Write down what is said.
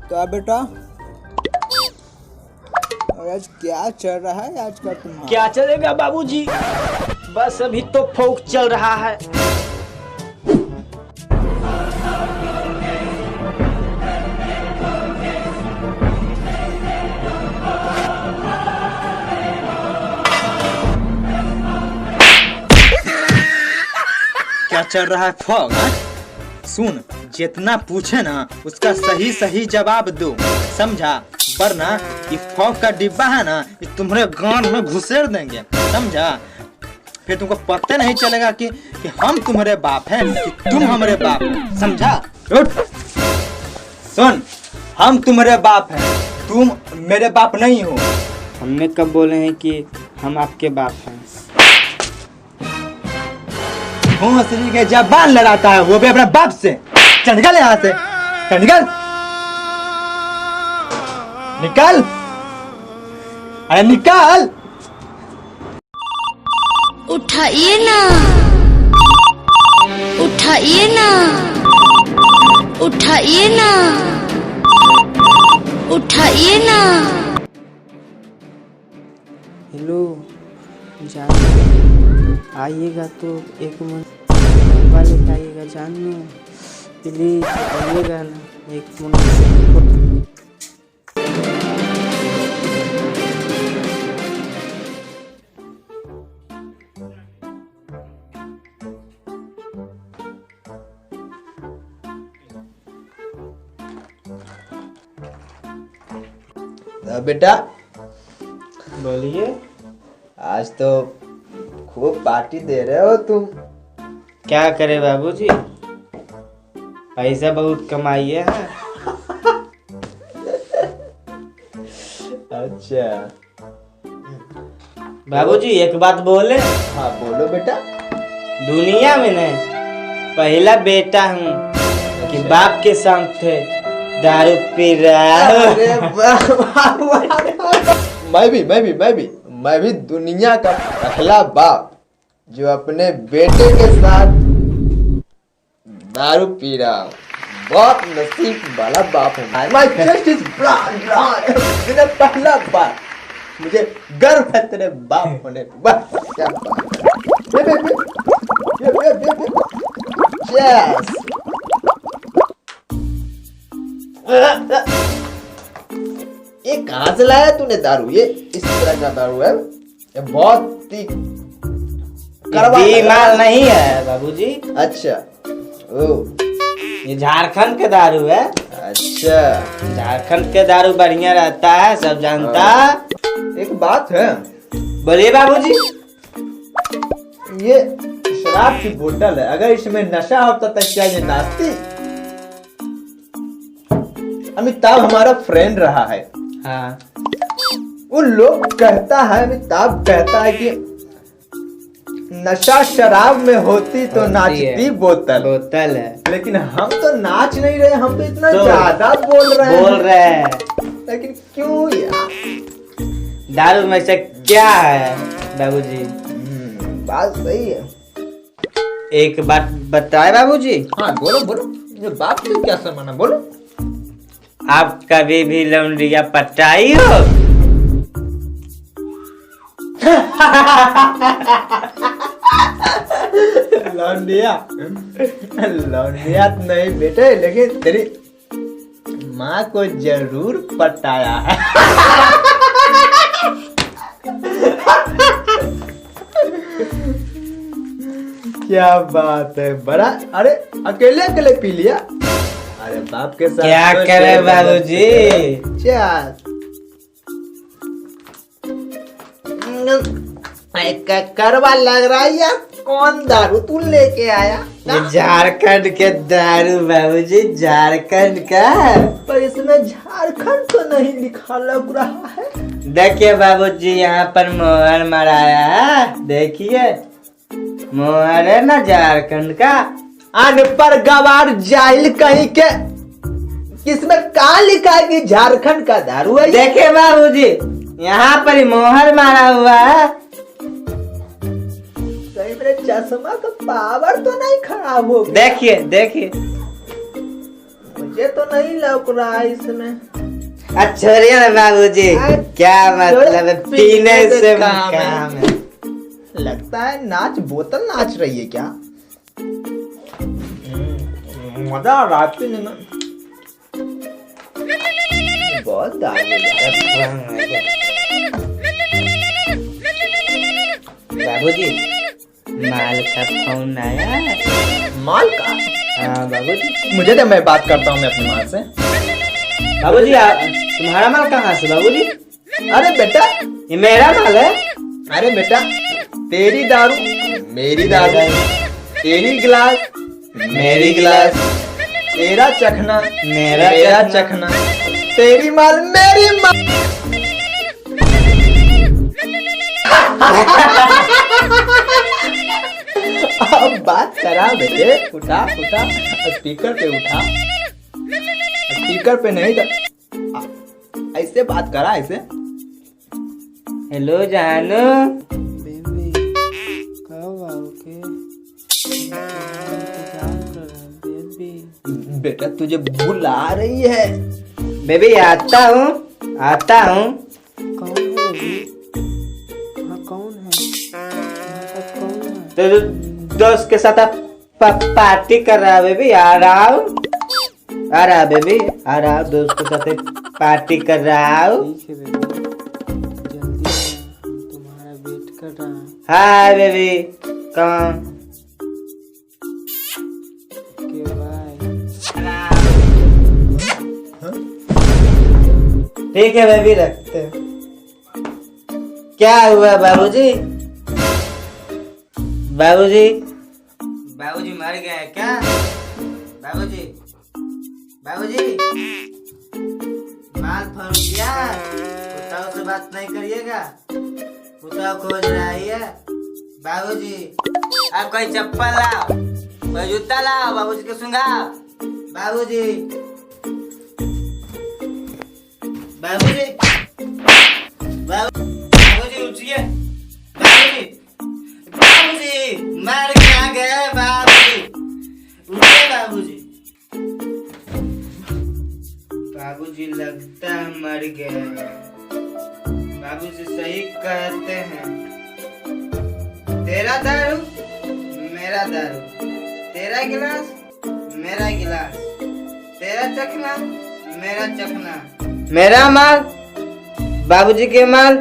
क्या बेटा, और आज क्या चल रहा है आज का तुम्हारा? क्या चलेगा बाबूजी, बस अभी तो फोक चल रहा है। क्या चल रहा है फॉग? सुन, जितना पूछे ना उसका सही सही जवाब दो, समझा? वरना ये फॉग का डिब्बा है ना, ये तुम्हारे गांड में घुसेड़ देंगे, समझा? फिर तुमको पता नहीं चलेगा कि हम तुम्हारे बाप हैं कि तुम हमारे बाप हैं, समझा? उठ। सुन, हम तुम्हारे बाप हैं, तुम मेरे बाप नहीं हो। हमने कब बोले हैं कि हम आपके बाप हैं? भोंसरी के जबान लड़ाता है, वो भी अपने बाप से। चल निकल यहाँ से, चल निकल, निकल, अरे निकल। उठाइए ना, उठाइए ना, उठाइए ना, उठाइए ना। हेलो जान, आइएगा तो एक मिनट लेकर आइएगा जानू, प्लीज आइएगा ना एक मिनट। बेटा बोलिए। आज तो खूब पार्टी दे रहे हो तुम। क्या करे बाबूजी, पैसा बहुत कमाइए हैं। अच्छा बाबूजी एक बात बोले? हाँ बोलो बेटा। दुनिया में नहीं पहला बेटा हूँ कि बाप के सामने दारू पी रहा हूँ। मैं भी दुनिया का पहला बाप जो अपने बेटे के साथ दारू पी रहा हूँ। बहुत नसीब वाला बाप हूँ। My chest is brown. मेरा पहला बाप, मुझे गर्व है तेरे बाप होने पे। बस क्या बात है। Yes. ये कहाँ से लाया तूने दारू? ये इस तरह का दारू है, ये बहुत ही माल नहीं है बाबूजी। अच्छा ओ, ये झारखंड के दारू है। अच्छा झारखंड के दारू बढ़िया रहता है, सब जानता। एक बात है, बोलिए बाबूजी। ये शराब की बोतल है, अगर इसमें नशा होता तो क्या ये नाचती? अमिताभ हमारा फ्रेंड रहा है। हाँ, उन लोग कहता है, अमिताभ कहता है कि नशा शराब में होती तो नाचती बोतल। बोतल है, लेकिन हम तो नाच नहीं रहे, हम तो इतना ज्यादा बोल रहे हैं। लेकिन क्यों यार? दारू में से क्या है बाबूजी? बात सही है। एक बात बताए बाबूजी। हाँ बोलो बोलो, ये बात से क्या समाना, बोलो। आप कभी भी लौंडिया पटाई हो? लौंडिया नहीं बेटे, लेकिन तेरी माँ को जरूर पटाया है। क्या बात है, बड़ा। अरे अकेले अकेले पी लिया? अरे बाप के साथ क्या तो करे शेयर बाबूजी? चार करवा लग रहा है यार। कौन दारू तू लेके आया? ये झारखंड के दारू बाबूजी, झारखंड का। पर इसमें झारखंड तो नहीं लिखा लग रहा है। देखिए बाबूजी, यहाँ पर मोहर मराया है, देखिए मोहर है ना झारखंड का। अनपढ़ गवार जाहिल कहीं के, किसमें कहाँ लिखा है कि झारखंड का दारू है? देखिए बाबूजी, यहाँ पर मोहर मारा हुआ है। कहीं पर चश्मा का पावर तो नहीं खराब हो गया? देखिए देखिए। मुझे तो नहीं लग रहा है इसमें। छोड़िए ना बाबूजी, क्या मतलब है, पीने से काम है। काम है। लगता है नाच बोतल नाच रही है क्या? मजा आ रहा है पीने में। बहुत दारू है। बाबूजी माल का फोन आया। माल का? हाँ बाबूजी। मुझे तो, मैं बात करता हूँ मैं अपनी माँ से। बाबूजी तुम्हारा माल कहाँ से बाबूजी? अरे बेटा, ये मेरा माल है। अरे बेटा, तेरी दारू मेरी दारू, तेरी गिलास मेरी गिलास, तेरा चखना मेरा चखना, तेरी माल मेरी माल। अब बात करा बेटे, उठा उठा, स्पीकर पे उठा, स्पीकर पे नहीं था। ऐसे बात करा, ऐसे। हेलो जानू। बेबी कब आओगे? इंतजार कर रहा हूँ बेबी। बेटा तुझे बुला रही है। बेबी आता हूँ आता हूँ। कौन है बेबी? हाँ कौन है? तुम्हारे साथ कौन है? तो दोस्त के साथ आप पार्टी कर रहा है बेबी। आ रहा हूँ बेबी, आ रहा हूँ, दोस्त के साथ पार्टी कर रहा हूँ। ठीक है बेबी, जल्दी आना, हम तुम्हारा वेट कर रहे हैं। हाय बेबी, कौन? Okay bye. ठीक है बेबी, रखते हैं। क्या हुआ बाबूजी? बाबूजी बाबूजी मर गए क्या? बाबूजी बाबूजी माल फोन किया? पुताओ से बात नहीं करिएगा, पुताओ खोज रही है। बाबूजी आप कोई चप्पल लाओ, कोई जूता लाओ, बाबूजी को सुंघाओ। बाबूजी बाबूजी बाबूजी उठिए। बाबूजी बाबूजी मर क्या गए? बाबूजी उठिए। बाबूजी बाबूजी लगता है मर गए। बाबूजी सही कहते हैं। तेरा दारू मेरा दारू, तेरा गिलास मेरा गिलास, तेरा चखना मेरा चखना, मेरा माल बाबूजी के माल।